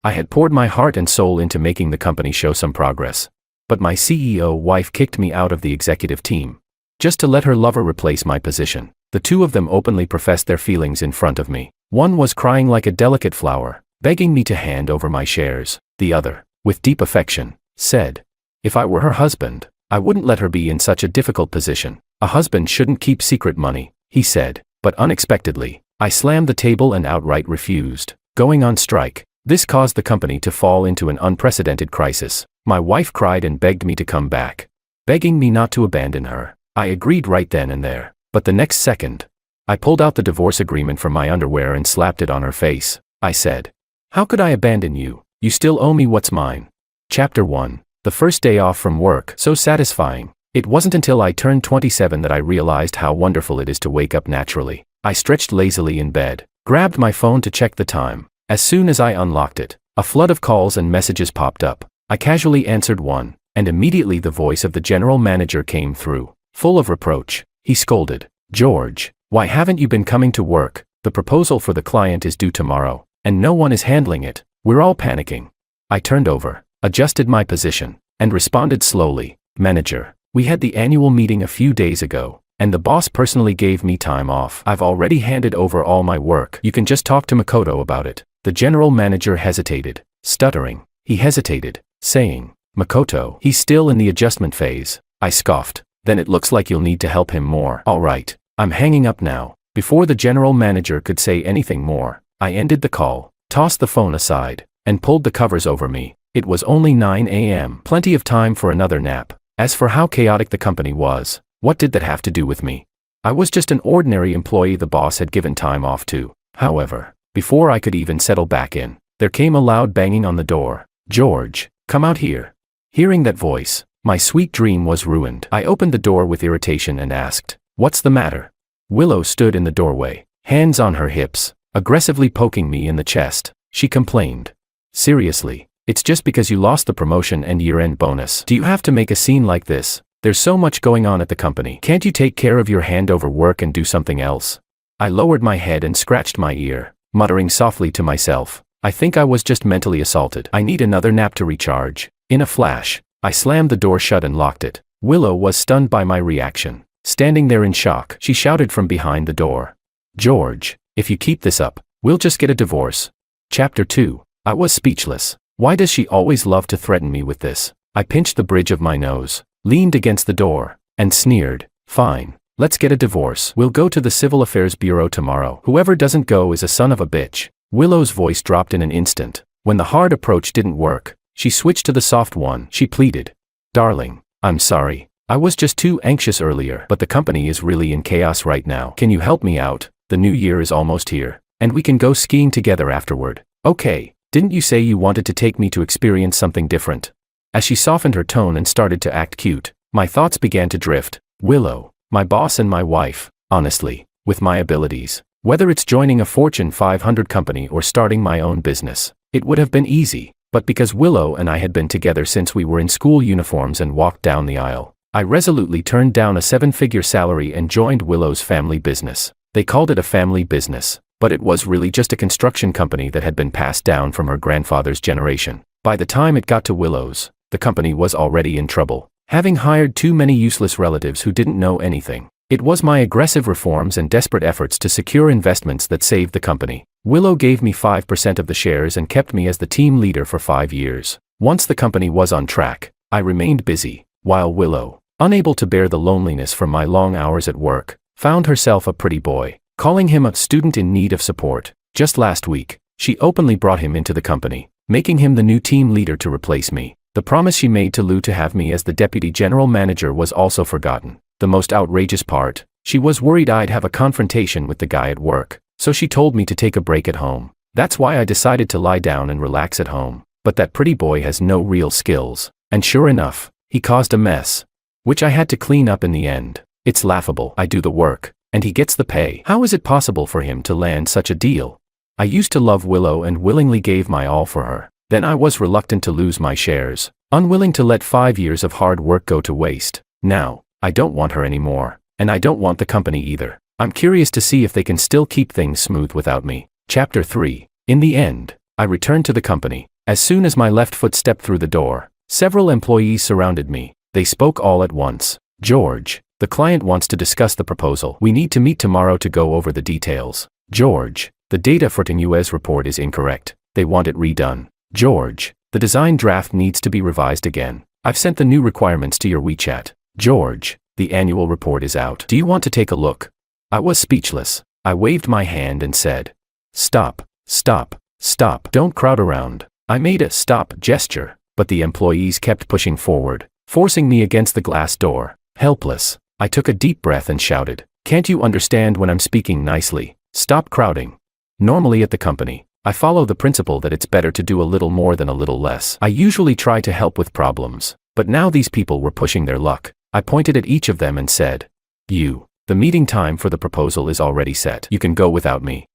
I had poured my heart and soul into making the company show some progress. But my CEO wife kicked me out of the executive team. Just to let her lover replace my position. The two of them openly professed their feelings in front of me. One was crying like a delicate flower, begging me to hand over my shares. The other, with deep affection, said, if I were her husband, I wouldn't let her be in such a difficult position. A husband shouldn't keep secret money, he said. But unexpectedly, I slammed the table and outright refused going on strike. This caused the company to fall into an unprecedented crisis. My wife cried and begged me to come back, begging me not to abandon her. I agreed right then and there. But the next second, I pulled out the divorce agreement from my underwear and slapped it on her face. I said, how could I abandon you? You still owe me what's mine. Chapter 1. The first day off from work, so satisfying. It wasn't until I turned 27 that I realized how wonderful it is to wake up naturally. I stretched lazily in bed, grabbed my phone to check the time. As soon as I unlocked it, a flood of calls and messages popped up. I casually answered one, and immediately the voice of the general manager came through, full of reproach. He scolded, George, why haven't you been coming to work? The proposal for the client is due tomorrow, and no one is handling it. We're all panicking. I turned over, adjusted my position, and responded slowly, Manager, we had the annual meeting a few days ago, and the boss personally gave me time off. I've already handed over all my work. You can just talk to Makoto about it. The general manager hesitated, stuttering. He hesitated, saying, Makoto, he's still in the adjustment phase. I scoffed. Then it looks like you'll need to help him more. All right, I'm hanging up now. Before the general manager could say anything more, I ended the call, tossed the phone aside, and pulled the covers over me. It was only 9 a.m. Plenty of time for another nap. As for how chaotic the company was, what did that have to do with me? I was just an ordinary employee the boss had given time off to. However, before I could even settle back in, there came a loud banging on the door. George, come out here. Hearing that voice, my sweet dream was ruined. I opened the door with irritation and asked, what's the matter? Willow stood in the doorway, hands on her hips, aggressively poking me in the chest. She complained. Seriously, it's just because you lost the promotion and year-end bonus. Do you have to make a scene like this? There's so much going on at the company. Can't you take care of your handover work and do something else? I lowered my head and scratched my ear, muttering softly to myself, I think I was just mentally assaulted. I need another nap to recharge. In a flash, I slammed the door shut and locked it. Willow was stunned by my reaction. Standing there in shock, she shouted from behind the door, George, if you keep this up, we'll just get a divorce. Chapter 2. I was speechless. Why does she always love to threaten me with this? I pinched the bridge of my nose, leaned against the door, and sneered, fine, let's get a divorce. We'll go to the Civil Affairs Bureau tomorrow. Whoever doesn't go is a son of a bitch. Willow's voice dropped in an instant. When the hard approach didn't work, she switched to the soft one. She pleaded, darling, I'm sorry. I was just too anxious earlier, but the company is really in chaos right now. Can you help me out? The new year is almost here, and we can go skiing together afterward. Okay, didn't you say you wanted to take me to experience something different? As she softened her tone and started to act cute, my thoughts began to drift. Willow, my boss and my wife, honestly, with my abilities, whether it's joining a Fortune 500 company or starting my own business, it would have been easy, but because Willow and I had been together since we were in school uniforms and walked down the aisle, I resolutely turned down a 7-figure salary and joined Willow's family business. They called it a family business, but it was really just a construction company that had been passed down from her grandfather's generation. By the time it got to Willow's, the company was already in trouble, having hired too many useless relatives who didn't know anything. It was my aggressive reforms and desperate efforts to secure investments that saved the company. Willow gave me 5% of the shares and kept me as the team leader for 5 years. Once the company was on track, I remained busy, while Willow, unable to bear the loneliness from my long hours at work, found herself a pretty boy, calling him a student in need of support. Just last week, she openly brought him into the company, making him the new team leader to replace me. The promise she made to Lou to have me as the deputy general manager was also forgotten. The most outrageous part, she was worried I'd have a confrontation with the guy at work, so she told me to take a break at home. That's why I decided to lie down and relax at home. But that pretty boy has no real skills, and sure enough, he caused a mess, which I had to clean up in the end. It's laughable. I do the work, and he gets the pay. How is it possible for him to land such a deal? I used to love Willow and willingly gave my all for her. Then I was reluctant to lose my shares, unwilling to let 5 years of hard work go to waste. Now, I don't want her anymore, and I don't want the company either. I'm curious to see if they can still keep things smooth without me. Chapter 3. In the end, I returned to the company. As soon as my left foot stepped through the door, several employees surrounded me. They spoke all at once. George, the client wants to discuss the proposal. We need to meet tomorrow to go over the details. George, the data for TNU's report is incorrect. They want it redone. George, the design draft needs to be revised again. I've sent the new requirements to your WeChat. George, the annual report is out. Do you want to take a look? I was speechless. I waved my hand and said, "Stop, stop, stop. Don't crowd around." I made a stop gesture, but the employees kept pushing forward, forcing me against the glass door. Helpless, I took a deep breath and shouted, "Can't you understand when I'm speaking nicely? Stop crowding." Normally at the company, I follow the principle that it's better to do a little more than a little less. I usually try to help with problems, but now these people were pushing their luck. I pointed at each of them and said, the meeting time for the proposal is already set. You can go without me.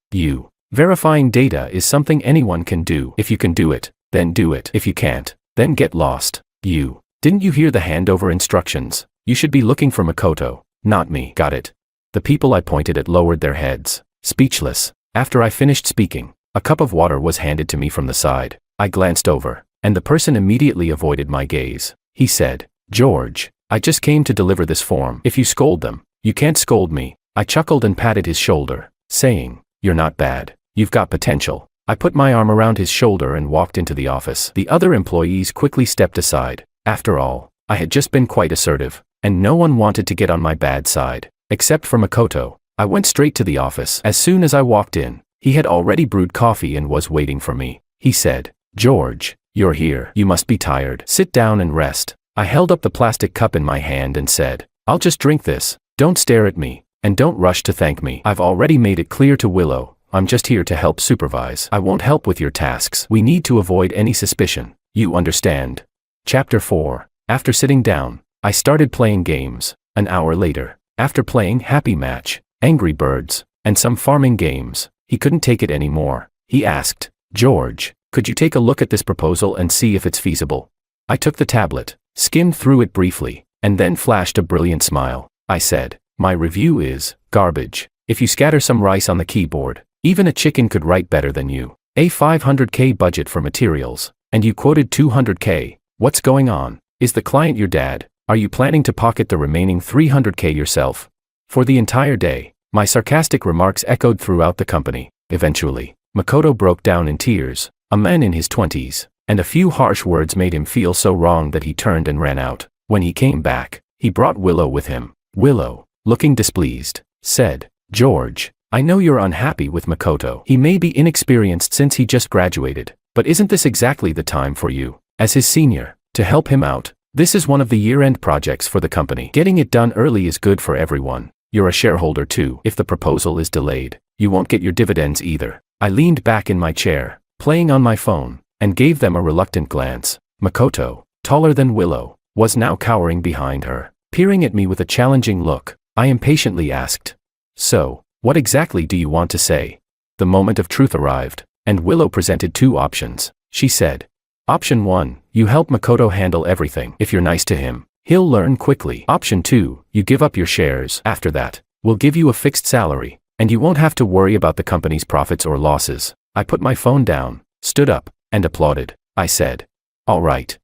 Verifying data is something anyone can do. If you can do it, then do it. If you can't, then get lost. Didn't you hear the handover instructions? You should be looking for Makoto, not me. Got it? The people I pointed at lowered their heads, speechless. After I finished speaking, a cup of water was handed to me from the side. I glanced over, and the person immediately avoided my gaze. He said, "George, I just came to deliver this form. If you scold them, you can't scold me." I chuckled and patted his shoulder, saying, "You're not bad. You've got potential." I put my arm around his shoulder and walked into the office. The other employees quickly stepped aside. After all, I had just been quite assertive, and no one wanted to get on my bad side, except for Makoto. I went straight to the office. As soon as I walked in, he had already brewed coffee and was waiting for me. He said, "George, you're here. You must be tired. Sit down and rest." I held up the plastic cup in my hand and said, "I'll just drink this. Don't stare at me, and don't rush to thank me. I've already made it clear to Willow, I'm just here to help supervise. I won't help with your tasks. We need to avoid any suspicion. You understand?" Chapter 4. After sitting down, I started playing games. An hour later, after playing Happy Match, Angry Birds, and some farming games, he couldn't take it anymore. He asked, "George, could you take a look at this proposal and see if it's feasible?" I took the tablet, skimmed through it briefly, and then flashed a brilliant smile. I said, "My review is garbage. If you scatter some rice on the keyboard, even a chicken could write better than you. A 500K budget for materials, and you quoted 200K. What's going on? Is the client your dad? Are you planning to pocket the remaining 300K yourself?" For the entire day, my sarcastic remarks echoed throughout the company. Eventually, Makoto broke down in tears, a man in his 20s, and a few harsh words made him feel so wrong that he turned and ran out. When he came back, he brought Willow with him. Willow, looking displeased, said, "George, I know you're unhappy with Makoto. He may be inexperienced since he just graduated, but isn't this exactly the time for you, as his senior, to help him out? This is one of the year-end projects for the company. Getting it done early is good for everyone. You're a shareholder too. If the proposal is delayed, you won't get your dividends either." I leaned back in my chair, playing on my phone, and gave them a reluctant glance. Makoto, taller than Willow, was now cowering behind her, peering at me with a challenging look. I impatiently asked, "So, what exactly do you want to say?" The moment of truth arrived, and Willow presented two options. She said, "Option 1, you help Makoto handle everything. If you're nice to him, he'll learn quickly. Option 2, you give up your shares. After that, we'll give you a fixed salary, and you won't have to worry about the company's profits or losses." I put my phone down, stood up, and applauded. I said, all right,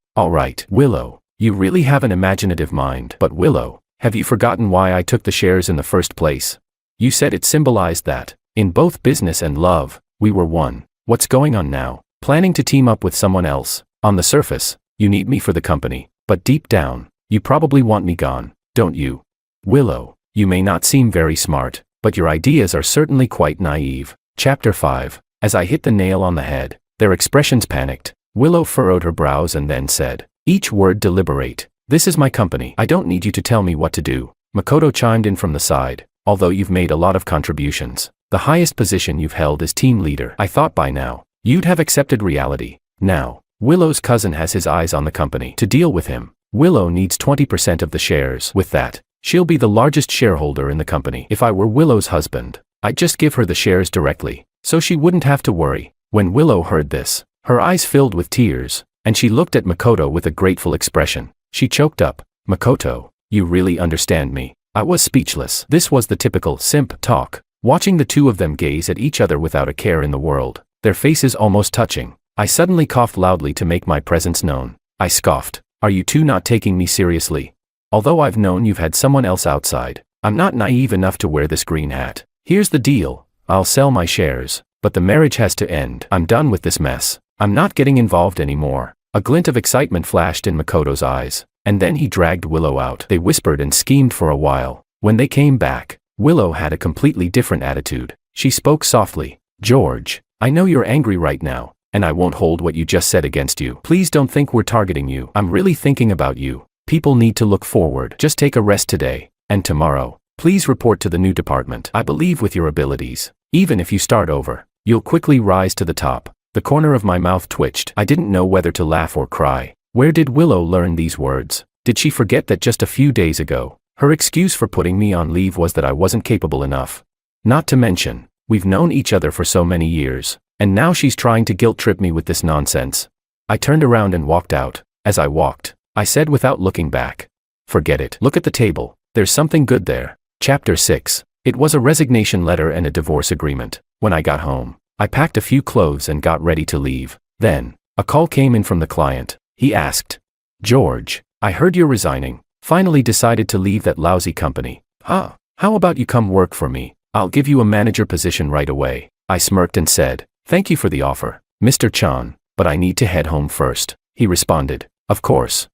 Willow, you really have an imaginative mind. But Willow, have you forgotten why I took the shares in the first place? You said it symbolized that, in both business and love, we were one. What's going on now? Planning to team up with someone else? On the surface, you need me for the company, but deep down, you probably want me gone, don't you? Willow, you may not seem very smart, but your ideas are certainly quite naive. Chapter 5. As I hit the nail on the head, their expressions panicked. Willow furrowed her brows and then said, each word deliberate. "This is my company. I don't need you to tell me what to do." Makoto chimed in from the side. "Although you've made a lot of contributions, the highest position you've held is team leader. I thought by now, you'd have accepted reality. Now, Willow's cousin has his eyes on the company. To deal with him, Willow needs 20% of the shares. With that, she'll be the largest shareholder in the company. If I were Willow's husband, I'd just give her the shares directly, so she wouldn't have to worry." When Willow heard this, her eyes filled with tears, and she looked at Makoto with a grateful expression. She choked up, "Makoto, you really understand me." I was speechless. This was the typical simp talk, watching the two of them gaze at each other without a care in the world, their faces almost touching. I suddenly coughed loudly to make my presence known. I scoffed. Are you two not taking me seriously? Although I've known you've had someone else outside, I'm not naive enough to wear this green hat. Here's the deal. I'll sell my shares, but the marriage has to end. I'm done with this mess. I'm not getting involved anymore. A glint of excitement flashed in Makoto's eyes, and then he dragged Willow out. They whispered and schemed for a while. When they came back, Willow had a completely different attitude. She spoke softly. George, I know you're angry right now, and I won't hold what you just said against you. Please don't think we're targeting you. I'm really thinking about you. People need to look forward. Just take a rest today, and tomorrow, please report to the new department. I believe with your abilities, even if you start over, you'll quickly rise to the top. The corner of my mouth twitched. I didn't know whether to laugh or cry. Where did Willow learn these words? Did she forget that just a few days ago, her excuse for putting me on leave was that I wasn't capable enough? Not to mention, we've known each other for so many years, and now she's trying to guilt-trip me with this nonsense. I turned around and walked out. As I walked, I said without looking back, forget it. Look at the table. There's something good there. Chapter 6. It was a resignation letter and a divorce agreement. When I got home, I packed a few clothes and got ready to leave. Then, a call came in from the client. He asked, George, I heard you're resigning. Finally decided to leave that lousy company. Huh? How about you come work for me? I'll give you a manager position right away. I smirked and said, thank you for the offer, Mr. Chan, but I need to head home first. He responded, of course.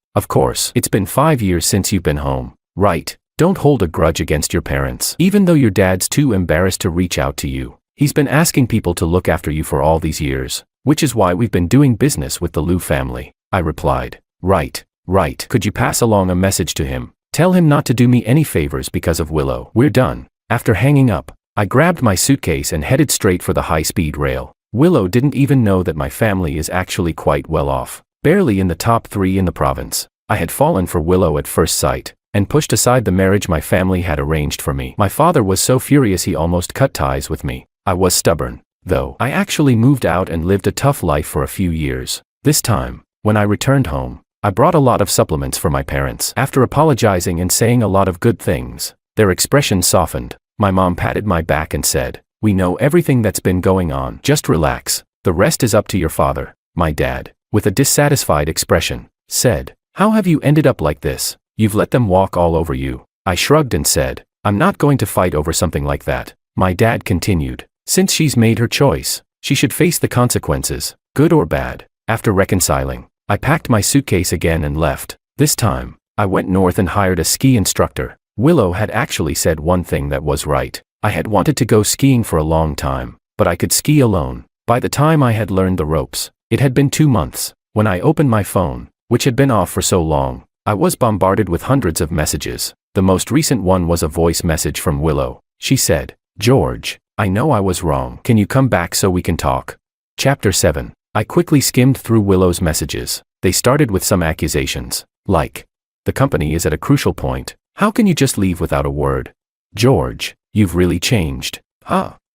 It's been 5 years since you've been home, right? Don't hold a grudge against your parents. Even though your dad's too embarrassed to reach out to you, he's been asking people to look after you for all these years, which is why we've been doing business with the Liu family. I replied, right. Could you pass along a message to him? Tell him not to do me any favors because of Willow. We're done. After hanging up, I grabbed my suitcase and headed straight for the high-speed rail. Willow didn't even know that my family is actually quite well off, barely in the top 3 in the province. I had fallen for Willow at first sight, and pushed aside the marriage my family had arranged for me. My father was so furious he almost cut ties with me. I was stubborn, though. I actually moved out and lived a tough life for a few years. This time, when I returned home, I brought a lot of supplements for my parents. After apologizing and saying a lot of good things, their expressions softened. My mom patted my back and said, we know everything that's been going on. Just relax. The rest is up to your father. My dad, with a dissatisfied expression, said, how have you ended up like this? You've let them walk all over you. I shrugged and said, I'm not going to fight over something like that. My dad continued, since she's made her choice, she should face the consequences, good or bad. After reconciling, I packed my suitcase again and left. This time, I went north and hired a ski instructor. Willow had actually said one thing that was right. I had wanted to go skiing for a long time, but I could ski alone. By the time I had learned the ropes, it had been 2 months. When I opened my phone, which had been off for so long, I was bombarded with hundreds of messages. The most recent one was a voice message from Willow. She said, George, I know I was wrong. Can you come back so we can talk? Chapter 7. I quickly skimmed through Willow's messages. They started with some accusations, like, the company is at a crucial point. How can you just leave without a word? George, you've really changed.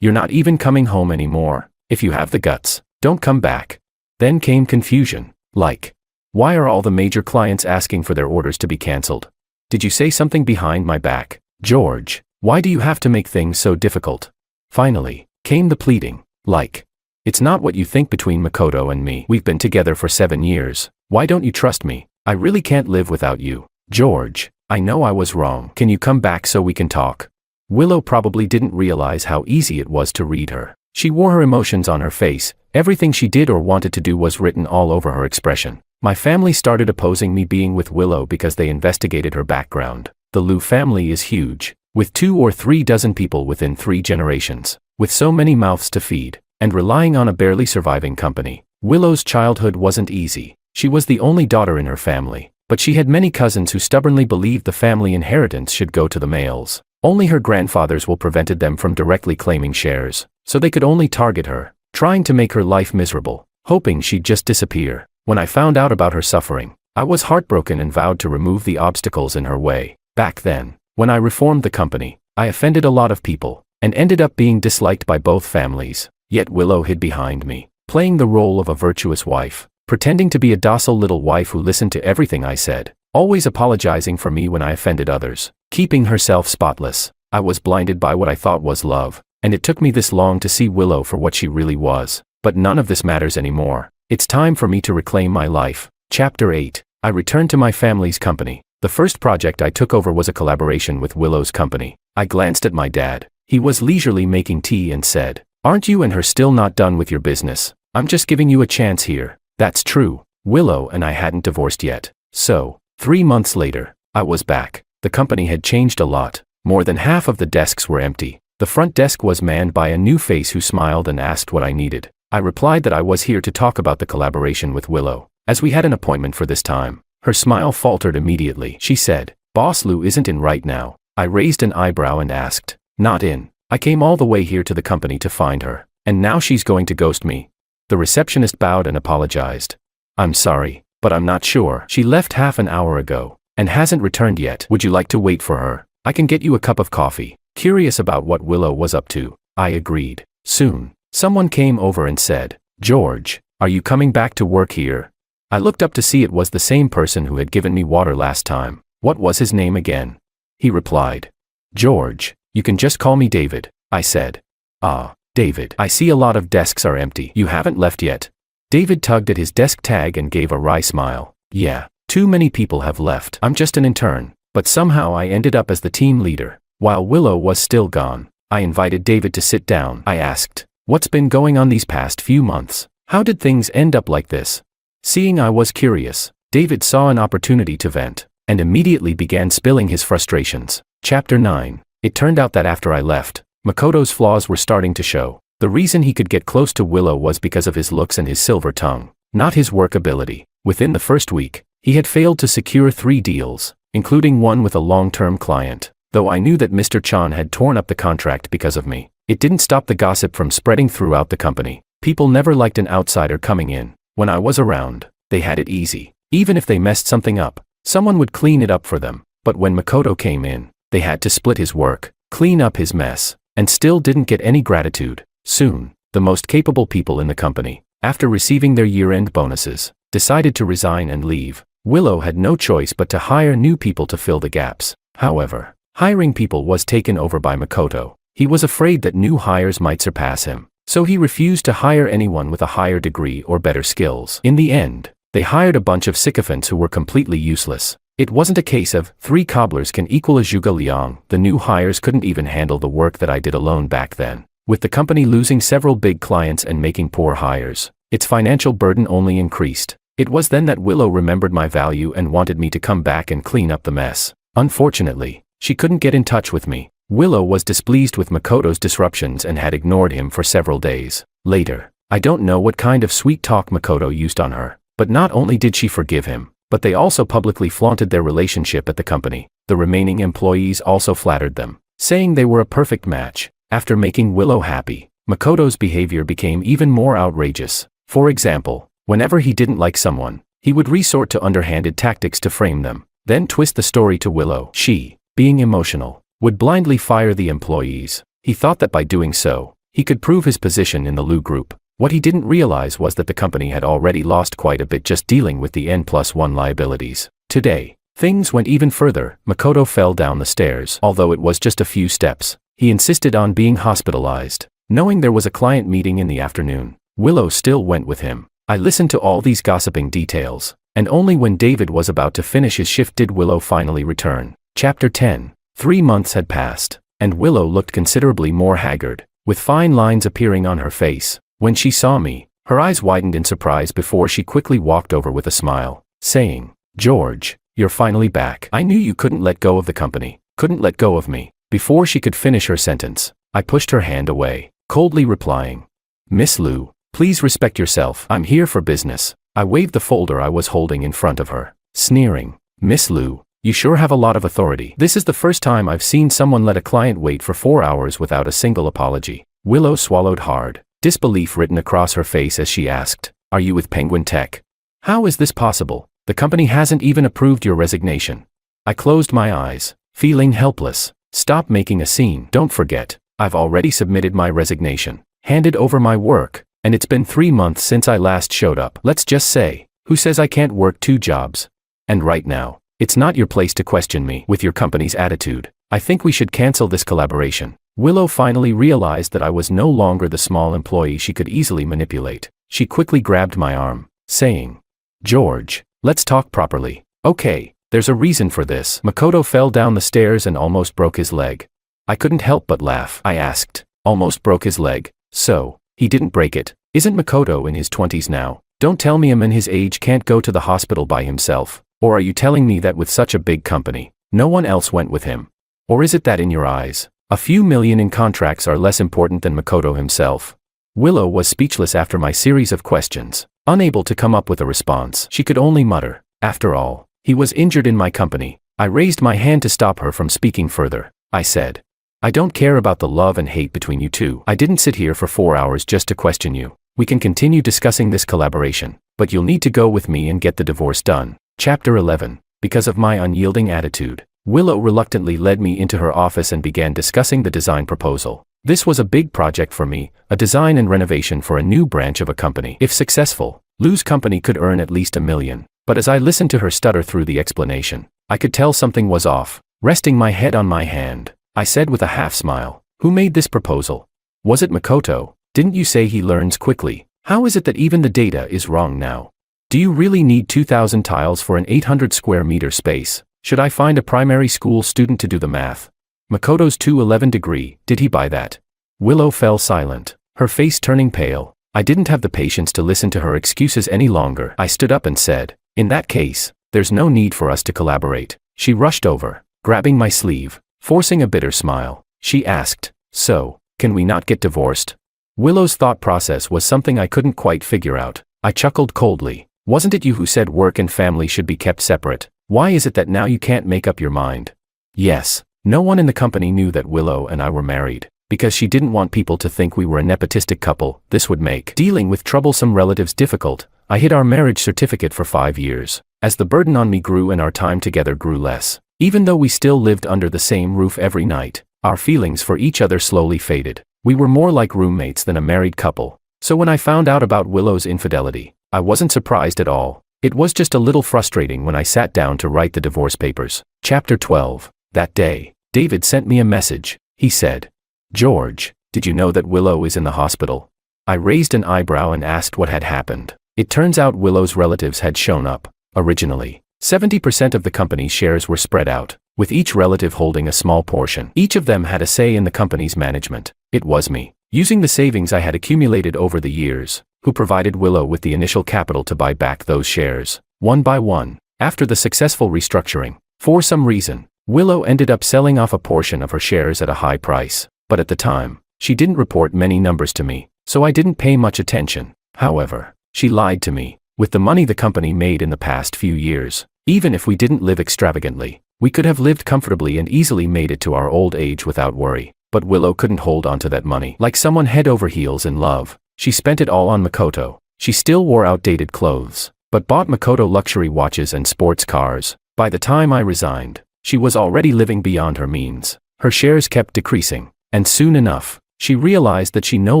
You're not even coming home anymore. If you have the guts, don't come back. Then came confusion, like, why are all the major clients asking for their orders to be cancelled? Did you say something behind my back? George, why do you have to make things so difficult? Finally, came the pleading, like, it's not what you think between Makoto and me. We've been together for 7 years. Why don't you trust me? I really can't live without you. George, I know I was wrong. Can you come back so we can talk? Willow probably didn't realize how easy it was to read her. She wore her emotions on her face. Everything she did or wanted to do was written all over her expression. My family started opposing me being with Willow because they investigated her background. The Liu family is huge, with 2 or 3 dozen people within 3 generations. With so many mouths to feed, and relying on a barely surviving company, Willow's childhood wasn't easy. She was the only daughter in her family, but she had many cousins who stubbornly believed the family inheritance should go to the males. Only her grandfathers will prevented them from directly claiming shares, so they could only target her, trying to make her life miserable, hoping she'd just disappear. When I found out about her suffering, I was heartbroken and vowed to remove the obstacles in her way. Back then, when I reformed the company, I offended a lot of people, and ended up being disliked by both families. Yet Willow hid behind me, playing the role of a virtuous wife, pretending to be a docile little wife who listened to everything I said, always apologizing for me when I offended others, keeping herself spotless. I was blinded by what I thought was love, and it took me this long to see Willow for what she really was. But none of this matters anymore. It's time for me to reclaim my life. Chapter 8. I returned to my family's company. The first project I took over was a collaboration with Willow's company. I glanced at my dad. He was leisurely making tea and said, "Aren't you and her still not done with your business? I'm just giving you a chance here." That's true. Willow and I hadn't divorced yet. So, 3 months later, I was back. The company had changed a lot. More than half of the desks were empty. The front desk was manned by a new face who smiled and asked what I needed. I replied that I was here to talk about the collaboration with Willow, as we had an appointment for this time. Her smile faltered immediately. She said, "Boss Lou isn't in right now." I raised an eyebrow and asked, "Not in? I came all the way here to the company to find her, and now she's going to ghost me." The receptionist bowed and apologized. "I'm sorry, but I'm not sure. She left half an hour ago, and hasn't returned yet. Would you like to wait for her? I can get you a cup of coffee." Curious about what Willow was up to, I agreed. Soon, someone came over and said, "George, are you coming back to work here?" I looked up to see it was the same person who had given me water last time. What was his name again? He replied, "George, you can just call me David," I said. "Ah, David, I see a lot of desks are empty. You haven't left yet." David tugged at his desk tag and gave a wry smile. "Yeah, too many people have left. I'm just an intern, but somehow I ended up as the team leader." While Willow was still gone, I invited David to sit down. I asked, "What's been going on these past few months? How did things end up like this?" Seeing I was curious, David saw an opportunity to vent, and immediately began spilling his frustrations. Chapter 9. It turned out that after I left, Makoto's flaws were starting to show. The reason he could get close to Willow was because of his looks and his silver tongue, not his work ability. Within the first week, he had failed to secure 3 deals, including one with a long-term client. Though I knew that Mr. Chan had torn up the contract because of me, it didn't stop the gossip from spreading throughout the company. People never liked an outsider coming in. When I was around, they had it easy. Even if they messed something up, someone would clean it up for them. But when Makoto came in, they had to split his work, clean up his mess, and still didn't get any gratitude. Soon, the most capable people in the company, after receiving their year-end bonuses, decided to resign and leave. Willow had no choice but to hire new people to fill the gaps. However, hiring people was taken over by Makoto. He was afraid that new hires might surpass him, so he refused to hire anyone with a higher degree or better skills. In the end, they hired a bunch of sycophants who were completely useless. It wasn't a case of 3 cobblers can equal a zhuge liang. The new hires couldn't even handle the work that I did alone back then. With the company losing several big clients and making poor hires, its financial burden only increased. It was then that Willow remembered my value and wanted me to come back and clean up the mess. Unfortunately, she couldn't get in touch with me. Willow was displeased with Makoto's disruptions and had ignored him for several days. Later, I don't know what kind of sweet talk Makoto used on her, but not only did she forgive him, but they also publicly flaunted their relationship at the company. The remaining employees also flattered them, saying they were a perfect match. After making Willow happy, Makoto's behavior became even more outrageous. For example, whenever he didn't like someone, he would resort to underhanded tactics to frame them, then twist the story to Willow. She, being emotional, would blindly fire the employees. He thought that by doing so, he could prove his position in the Lu group. What he didn't realize was that the company had already lost quite a bit just dealing with the N+1 liabilities. Today, things went even further. Makoto fell down the stairs. Although it was just a few steps, he insisted on being hospitalized. Knowing there was a client meeting in the afternoon, Willow still went with him. I listened to all these gossiping details, and only when David was about to finish his shift did Willow finally return. Chapter 10. 3 months had passed, and Willow looked considerably more haggard, with fine lines appearing on her face. When she saw me, her eyes widened in surprise before she quickly walked over with a smile, saying, "George, you're finally back. I knew you couldn't let go of the company, couldn't let go of me." Before she could finish her sentence, I pushed her hand away, coldly replying, "Miss Lu, please respect yourself. I'm here for business." I waved the folder I was holding in front of her, sneering, "Miss Lu, you sure have a lot of authority. This is the first time I've seen someone let a client wait for 4 hours without a single apology." Willow swallowed hard, disbelief written across her face as she asked, "Are you with Penguin Tech? How is this possible? The company hasn't even approved your resignation." I closed my eyes, feeling helpless. "Stop making a scene. Don't forget, I've already submitted my resignation, handed over my work, and it's been 3 months since I last showed up. Let's just say, who says I can't work 2 jobs? And right now, it's not your place to question me with your company's attitude. I think we should cancel this collaboration." Willow finally realized that I was no longer the small employee she could easily manipulate. she quickly grabbed my arm, saying, "George, let's talk properly. Okay, there's a reason for this." Makoto fell down the stairs and almost broke his leg. I couldn't help but laugh. I asked, "Almost broke his leg? So, he didn't break it? Isn't Makoto in his 20s now? Don't tell me a man his age can't go to the hospital by himself. Or are you telling me that with such a big company, no one else went with him? Or is it that in your eyes, a few million in contracts are less important than Makoto himself?" Willow was speechless after my series of questions, unable to come up with a response. She could only mutter, "After all, he was injured in my company." I raised my hand to stop her from speaking further. I said, "I don't care about the love and hate between you two. I didn't sit here for 4 hours just to question you. We can continue discussing this collaboration, but you'll need to go with me and get the divorce done." Chapter 11. Because of my unyielding attitude, Willow reluctantly led me into her office and began discussing the design proposal. This was a big project for me, a design and renovation for a new branch of a company. If successful, Lou's company could earn at least $1 million. But as I listened to her stutter through the explanation, I could tell something was off. Resting my head on my hand, I said with a half smile, "Who made this proposal? Was it Makoto? Didn't you say he learns quickly? How is it that even the data is wrong now? Do you really need 2,000 tiles for an 800 square meter space? Should I find a primary school student to do the math? Makoto's 211 degree, did he buy that?" Willow fell silent, her face turning pale. I didn't have the patience to listen to her excuses any longer. I stood up and said, "In that case, there's no need for us to collaborate." She rushed over, grabbing my sleeve, forcing a bitter smile. She asked, "So, can we not get divorced?" Willow's thought process was something I couldn't quite figure out. I chuckled coldly. "Wasn't it you who said work and family should be kept separate? Why is it that now you can't make up your mind?" Yes, no one in the company knew that Willow and I were married, because she didn't want people to think we were a nepotistic couple. This would make dealing with troublesome relatives difficult. I hid our marriage certificate for 5 years. As the burden on me grew and our time together grew less, even though we still lived under the same roof every night, our feelings for each other slowly faded. We were more like roommates than a married couple. So when I found out about Willow's infidelity, I wasn't surprised at all. It was just a little frustrating when I sat down to write the divorce papers. Chapter 12. That day, David sent me a message. He said, "George, did you know that Willow is in the hospital?" I raised an eyebrow and asked what had happened. It turns out Willow's relatives had shown up. Originally, 70% of the company's shares were spread out, with each relative holding a small portion. Each of them had a say in the company's management. It was me, using the savings I had accumulated over the years, who provided Willow with the initial capital to buy back those shares, one by one. After the successful restructuring, for some reason, Willow ended up selling off a portion of her shares at a high price. But at the time, she didn't report many numbers to me, so I didn't pay much attention. However, she lied to me. With the money the company made in the past few years, even if we didn't live extravagantly, we could have lived comfortably and easily made it to our old age without worry. But Willow couldn't hold on to that money. Like someone head over heels in love, she spent it all on Makoto. She still wore outdated clothes, but bought Makoto luxury watches and sports cars. By the time I resigned, she was already living beyond her means. Her shares kept decreasing, and soon enough, she realized that she no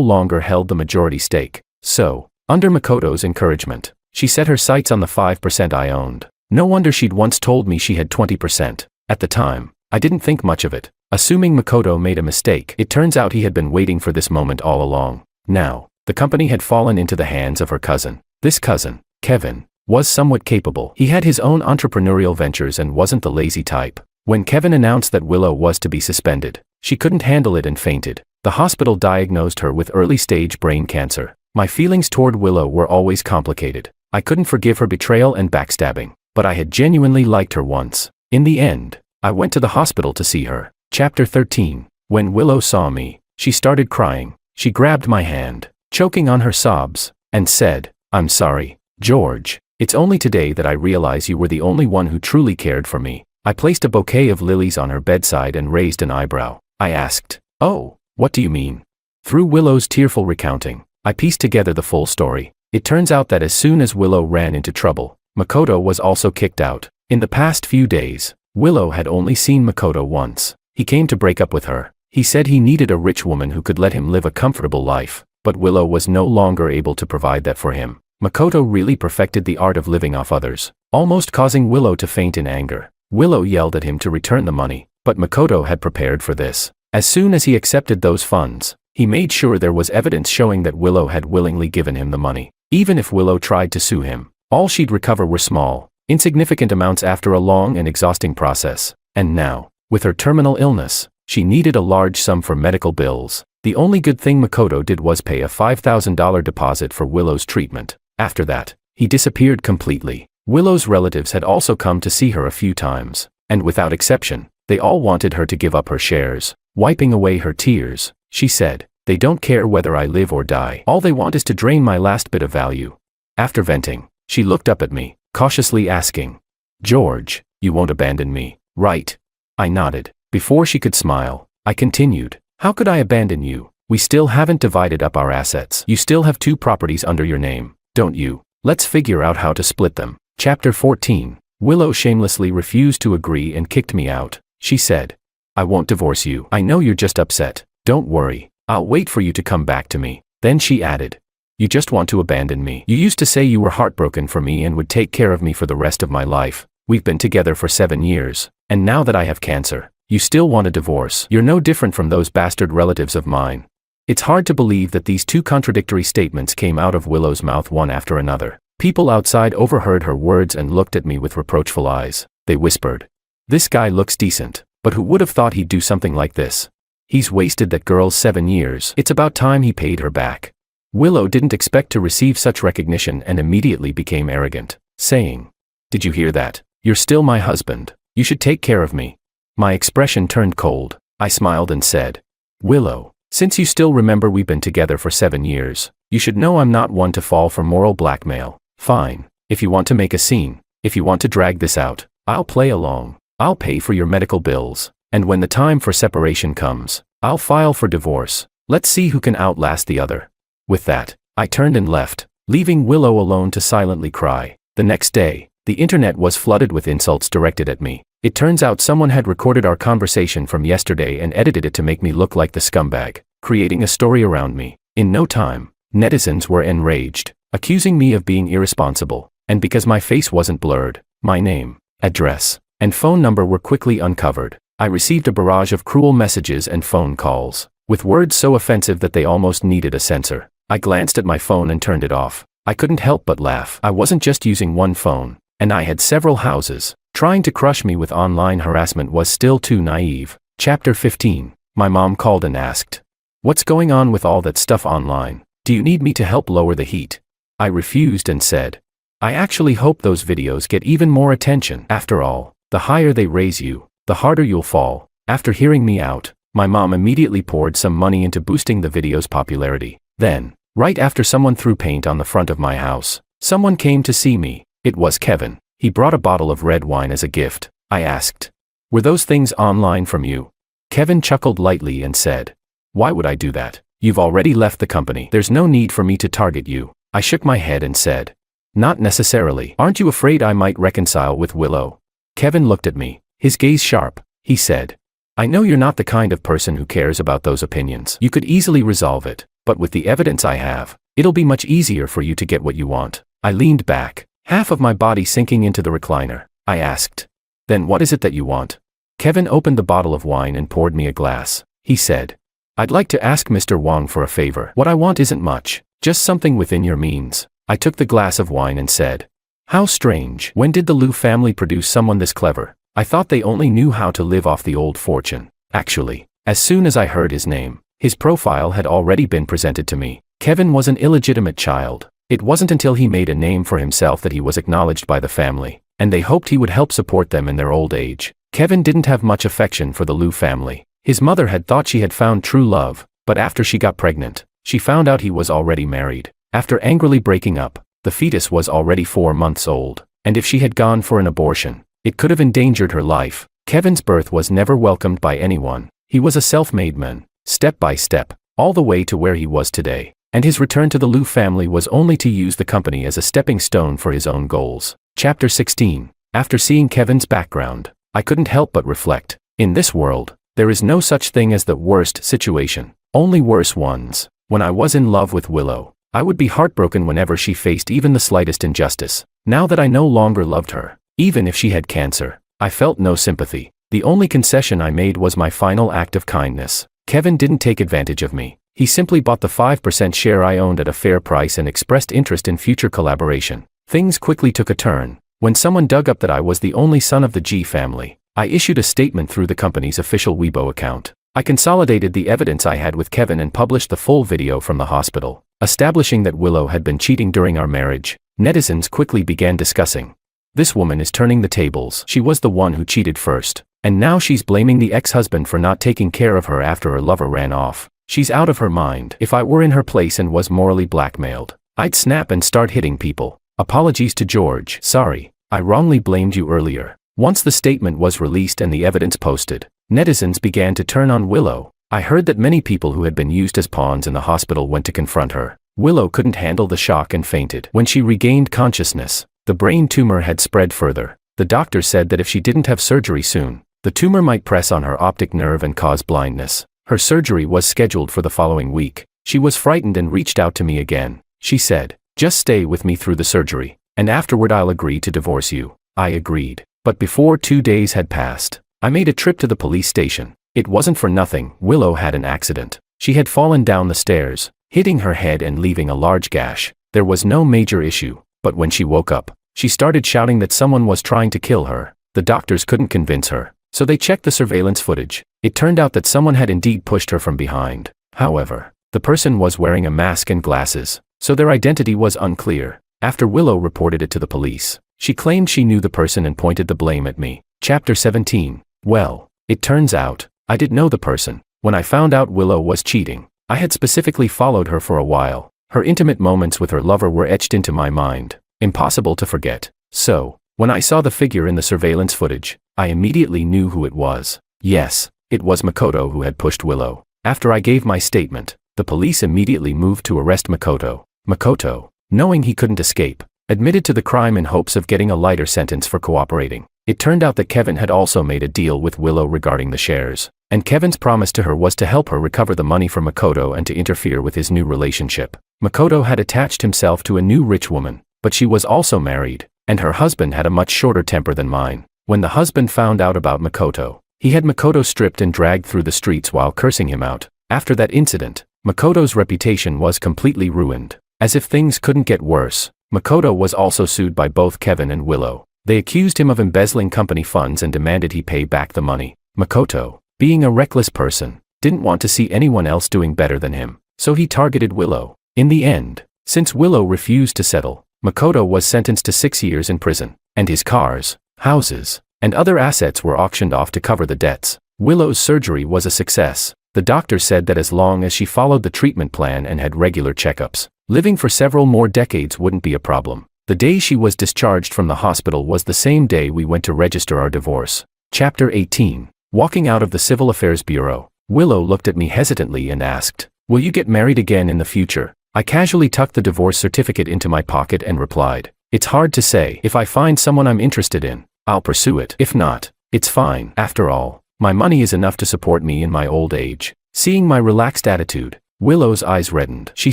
longer held the majority stake. So, under Makoto's encouragement, she set her sights on the 5% I owned. No wonder she'd once told me she had 20%. At the time, I didn't think much of it, assuming Makoto made a mistake. It turns out he had been waiting for this moment all along. Now, the company had fallen into the hands of her cousin. This cousin, Kevin, was somewhat capable. He had his own entrepreneurial ventures and wasn't the lazy type. When Kevin announced that Willow was to be suspended, she couldn't handle it and fainted. The hospital diagnosed her with early-stage brain cancer. My feelings toward Willow were always complicated. I couldn't forgive her betrayal and backstabbing, but I had genuinely liked her once. In the end, I went to the hospital to see her. Chapter 13. When Willow saw me, she started crying. She grabbed my hand, choking on her sobs, and said, "I'm sorry, George. It's only today that I realize you were the only one who truly cared for me." I placed a bouquet of lilies on her bedside and raised an eyebrow. I asked, "Oh, what do you mean?" Through Willow's tearful recounting, I pieced together the full story. It turns out that as soon as Willow ran into trouble, Makoto was also kicked out. In the past few days, Willow had only seen Makoto once. He came to break up with her. He said he needed a rich woman who could let him live a comfortable life, but Willow was no longer able to provide that for him. Makoto really perfected the art of living off others, almost causing Willow to faint in anger. Willow yelled at him to return the money, but Makoto had prepared for this. As soon as he accepted those funds, He made sure there was evidence showing that Willow had willingly given him the money. Even if Willow tried to sue him, all she'd recover were small, insignificant amounts after a long and exhausting process. And now, with her terminal illness, she needed a large sum for medical bills. The only good thing Makoto did was pay a $5,000 deposit for Willow's treatment. After that, he disappeared completely. Willow's relatives had also come to see her a few times, and without exception, they all wanted her to give up her shares. Wiping away her tears, she said, "They don't care whether I live or die. All they want is to drain my last bit of value." After venting, she looked up at me, cautiously asking, "George, you won't abandon me, right?" I nodded. Before she could smile, I continued, "How could I abandon you? We still haven't divided up our assets. You still have 2 properties under your name, don't you? Let's figure out how to split them." Chapter 14. Willow shamelessly refused to agree and kicked me out. She said, "I won't divorce you. I know you're just upset. Don't worry. I'll wait for you to come back to me." Then she added, "You just want to abandon me. You used to say you were heartbroken for me and would take care of me for the rest of my life. We've been together for 7 years, and now that I have cancer, you still want a divorce. You're no different from those bastard relatives of mine." It's hard to believe that these 2 contradictory statements came out of Willow's mouth one after another. People outside overheard her words and looked at me with reproachful eyes. They whispered, "This guy looks decent, but who would have thought he'd do something like this? He's wasted that girl's 7 years. It's about time he paid her back." Willow didn't expect to receive such recognition and immediately became arrogant, saying, "Did you hear that? You're still my husband. You should take care of me." My expression turned cold. I smiled and said, "Willow, since you still remember we've been together for 7 years, you should know I'm not one to fall for moral blackmail. Fine, if you want to make a scene, if you want to drag this out, I'll play along. I'll pay for your medical bills, and when the time for separation comes, I'll file for divorce. Let's see who can outlast the other." With that, I turned and left, leaving Willow alone to silently cry. The next day, the internet was flooded with insults directed at me. It turns out someone had recorded our conversation from yesterday and edited it to make me look like the scumbag, creating a story around me. In no time, netizens were enraged, accusing me of being irresponsible, and because my face wasn't blurred, my name, address, and phone number were quickly uncovered. I received a barrage of cruel messages and phone calls, with words so offensive that they almost needed a censor. I glanced at my phone and turned it off. I couldn't help but laugh. I wasn't just using one phone, and I had several houses. Trying to crush me with online harassment was still too naive. Chapter 15. My mom called and asked, "What's going on with all that stuff online? Do you need me to help lower the heat?" I refused and said, "I actually hope those videos get even more attention. After all, the higher they raise you, the harder you'll fall." After hearing me out, my mom immediately poured some money into boosting the video's popularity. Then, right after someone threw paint on the front of my house, someone came to see me. It was Kevin. He brought a bottle of red wine as a gift. I asked, "Were those things online from you?" Kevin chuckled lightly and said, "Why would I do that? You've already left the company. There's no need for me to target you." I shook my head and said, "Not necessarily. Aren't you afraid I might reconcile with Willow?" Kevin looked at me, his gaze sharp. He said, "I know you're not the kind of person who cares about those opinions. You could easily resolve it, but with the evidence I have, it'll be much easier for you to get what you want." I leaned back, half of my body sinking into the recliner. I asked, "Then what is it that you want?" Kevin opened the bottle of wine and poured me a glass. He said, "I'd like to ask Mr. Wong for a favor. What I want isn't much, just something within your means." I took the glass of wine and said, "How strange. When did the Liu family produce someone this clever? I thought they only knew how to live off the old fortune." Actually, as soon as I heard his name, his profile had already been presented to me. Kevin was an illegitimate child. It wasn't until he made a name for himself that he was acknowledged by the family, and they hoped he would help support them in their old age. Kevin didn't have much affection for the Liu family. His mother had thought she had found true love, but after she got pregnant, she found out he was already married. After angrily breaking up, the fetus was already 4 months old, and if she had gone for an abortion, it could have endangered her life. Kevin's birth was never welcomed by anyone. He was a self-made man, step by step, all the way to where he was today, and his return to the Liu family was only to use the company as a stepping stone for his own goals. Chapter 16. After seeing Kevin's background, I couldn't help but reflect. In this world, there is no such thing as the worst situation, only worse ones. When I was in love with Willow, I would be heartbroken whenever she faced even the slightest injustice. Now that I no longer loved her, even if she had cancer, I felt no sympathy. The only concession I made was my final act of kindness. Kevin didn't take advantage of me. He simply bought the 5% share I owned at a fair price and expressed interest in future collaboration. Things quickly took a turn. When someone dug up that I was the only son of the G family, I issued a statement through the company's official Weibo account. I consolidated the evidence I had with Kevin and published the full video from the hospital, establishing that Willow had been cheating during our marriage. Netizens quickly began discussing. This woman is turning the tables. She was the one who cheated first, and now she's blaming the ex-husband for not taking care of her after her lover ran off. She's out of her mind. If I were in her place and was morally blackmailed, I'd snap and start hitting people. Apologies to George. Sorry, I wrongly blamed you earlier. Once the statement was released and the evidence posted, netizens began to turn on Willow. I heard that many people who had been used as pawns in the hospital went to confront her. Willow couldn't handle the shock and fainted. When she regained consciousness, the brain tumor had spread further. The doctor said that if she didn't have surgery soon, the tumor might press on her optic nerve and cause blindness. Her surgery was scheduled for the following week. She was frightened and reached out to me again. She said, "Just stay with me through the surgery, and afterward I'll agree to divorce you." I agreed. But before 2 days had passed, I made a trip to the police station. It wasn't for nothing. Willow had an accident. She had fallen down the stairs, hitting her head and leaving a large gash. There was no major issue, but when she woke up, she started shouting that someone was trying to kill her. The doctors couldn't convince her, so they checked the surveillance footage. It turned out that someone had indeed pushed her from behind. However, the person was wearing a mask and glasses, so their identity was unclear. After Willow reported it to the police, she claimed she knew the person and pointed the blame at me. Chapter 17. Well, it turns out, I did know the person. When I found out Willow was cheating, I had specifically followed her for a while. Her intimate moments with her lover were etched into my mind, impossible to forget. So, when I saw the figure in the surveillance footage, I immediately knew who it was. Yes, it was Makoto who had pushed Willow. After I gave my statement, the police immediately moved to arrest Makoto. Makoto, knowing he couldn't escape, admitted to the crime in hopes of getting a lighter sentence for cooperating. It turned out that Kevin had also made a deal with Willow regarding the shares, and Kevin's promise to her was to help her recover the money from Makoto and to interfere with his new relationship. Makoto had attached himself to a new rich woman, but she was also married, and her husband had a much shorter temper than mine. When the husband found out about Makoto, he had Makoto stripped and dragged through the streets while cursing him out. After that incident, Makoto's reputation was completely ruined. As if things couldn't get worse, Makoto was also sued by both Kevin and Willow. They accused him of embezzling company funds and demanded he pay back the money. Makoto, being a reckless person, didn't want to see anyone else doing better than him, so he targeted Willow. In the end, since Willow refused to settle, Makoto was sentenced to 6 years in prison, and his cars, houses, and other assets were auctioned off to cover the debts. Willow's surgery was a success. The doctor said that as long as she followed the treatment plan and had regular checkups, living for several more decades wouldn't be a problem. The day she was discharged from the hospital was the same day we went to register our divorce. Chapter 18. Walking out of the Civil Affairs Bureau, Willow looked at me hesitantly and asked, "Will you get married again in the future?" I casually tucked the divorce certificate into my pocket and replied, "It's hard to say. If I find someone I'm interested in, I'll pursue it. If not, it's fine. After all, my money is enough to support me in my old age." Seeing my relaxed attitude, Willow's eyes reddened. She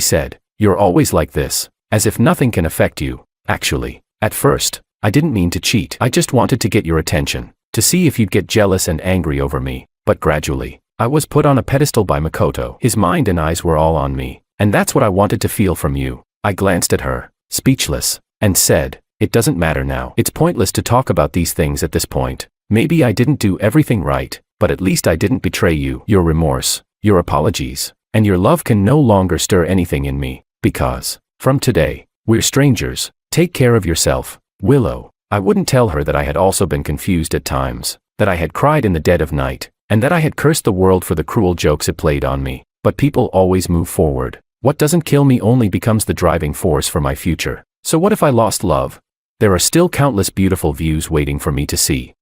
said, "You're always like this, as if nothing can affect you." Actually, at first, I didn't mean to cheat. I just wanted to get your attention, to see if you'd get jealous and angry over me. But gradually, I was put on a pedestal by Makoto. His mind and eyes were all on me, and that's what I wanted to feel from you. I glanced at her, speechless, and said, "It doesn't matter now. It's pointless to talk about these things at this point. Maybe I didn't do everything right, but at least I didn't betray you. Your remorse, your apologies, and your love can no longer stir anything in me, because, from today, we're strangers. Take care of yourself, Willow." I wouldn't tell her that I had also been confused at times, that I had cried in the dead of night, and that I had cursed the world for the cruel jokes it played on me. But people always move forward. What doesn't kill me only becomes the driving force for my future. So what if I lost love? There are still countless beautiful views waiting for me to see.